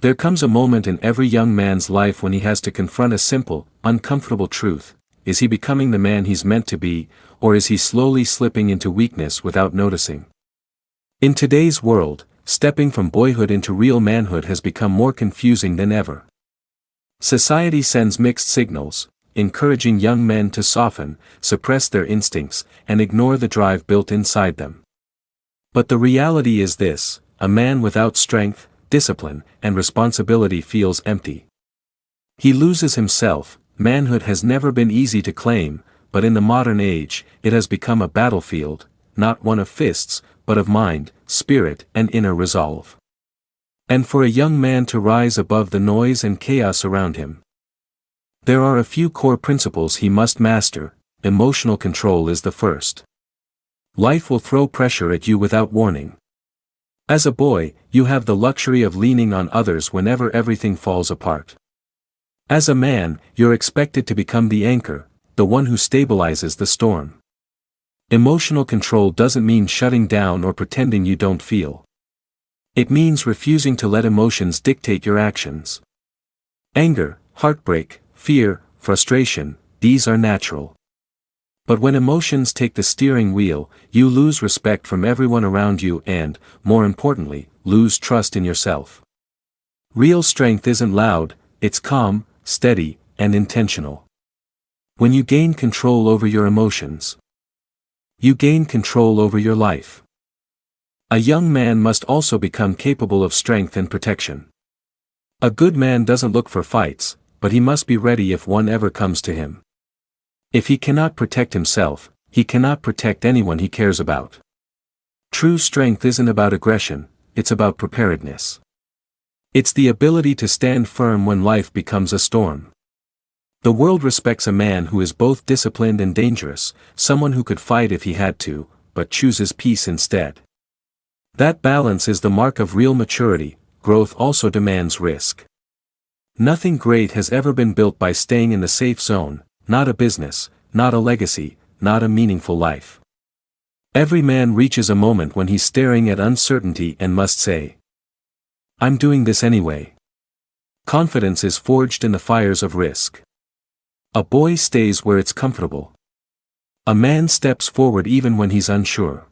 There comes a moment in every young man's life when he has to confront a simple, uncomfortable truth. Is he becoming the man he's meant to be, or is he slowly slipping into weakness without noticing? In today's world, stepping from boyhood into real manhood has become more confusing than ever. Society sends mixed signals, encouraging young men to soften, suppress their instincts, and ignore the drive built inside them. But the reality is this: a man without strength, discipline, and responsibility feels empty. He loses himself. Manhood has never been easy to claim, but in the modern age, it has become a battlefield, not one of fists, but of mind, spirit, and inner resolve. And for a young man to rise above the noise and chaos around him, there are a few core principles he must master. Emotional control is the first. Life will throw pressure at you without warning. As a boy, you have the luxury of leaning on others whenever everything falls apart. As a man, you're expected to become the anchor, the one who stabilizes the storm. Emotional control doesn't mean shutting down or pretending you don't feel. It means refusing to let emotions dictate your actions. Anger, heartbreak, fear, frustration, these are natural. But when emotions take the steering wheel, you lose respect from everyone around you and, more importantly, lose trust in yourself. Real strength isn't loud, it's calm, steady, and intentional. When you gain control over your emotions, you gain control over your life. A young man must also become capable of strength and protection. A good man doesn't look for fights, but he must be ready if one ever comes to him. If he cannot protect himself, he cannot protect anyone he cares about. True strength isn't about aggression, it's about preparedness. It's the ability to stand firm when life becomes a storm. The world respects a man who is both disciplined and dangerous, someone who could fight if he had to, but chooses peace instead. That balance is the mark of real maturity. Growth also demands risk. Nothing great has ever been built by staying in the safe zone, not a business, not a legacy, not a meaningful life. Every man reaches a moment when he's staring at uncertainty and must say, "I'm doing this anyway." Confidence is forged in the fires of risk. A boy stays where it's comfortable. A man steps forward even when he's unsure.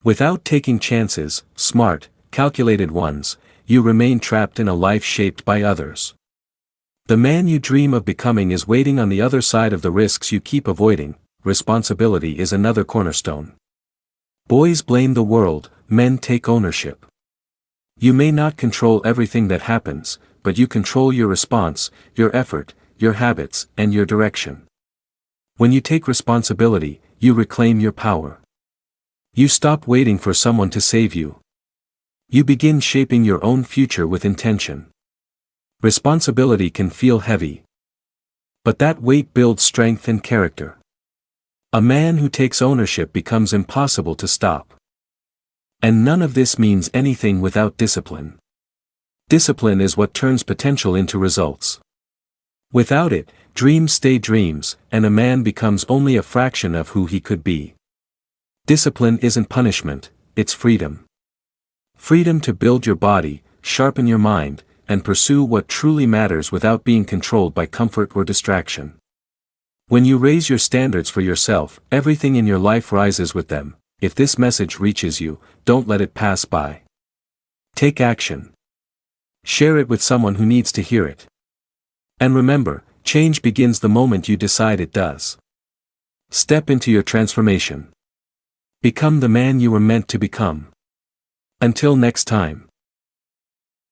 Without taking chances, smart, calculated ones, you remain trapped in a life shaped by others. The man you dream of becoming is waiting on the other side of the risks you keep avoiding. Responsibility is another cornerstone. Boys blame the world, men take ownership. You may not control everything that happens, but you control your response, your effort, your habits, and your direction. When you take responsibility, you reclaim your power. You stop waiting for someone to save you. You begin shaping your own future with intention. Responsibility can feel heavy, but that weight builds strength and character. A man who takes ownership becomes impossible to stop. And none of this means anything without discipline. Discipline is what turns potential into results. Without it, dreams stay dreams, and a man becomes only a fraction of who he could be. Discipline isn't punishment, it's freedom. Freedom to build your body, sharpen your mind, and pursue what truly matters without being controlled by comfort or distraction. When you raise your standards for yourself, everything in your life rises with them. If this message reaches you, don't let it pass by. Take action. Share it with someone who needs to hear it. And remember, change begins the moment you decide it does. Step into your transformation. Become the man you were meant to become. Until next time.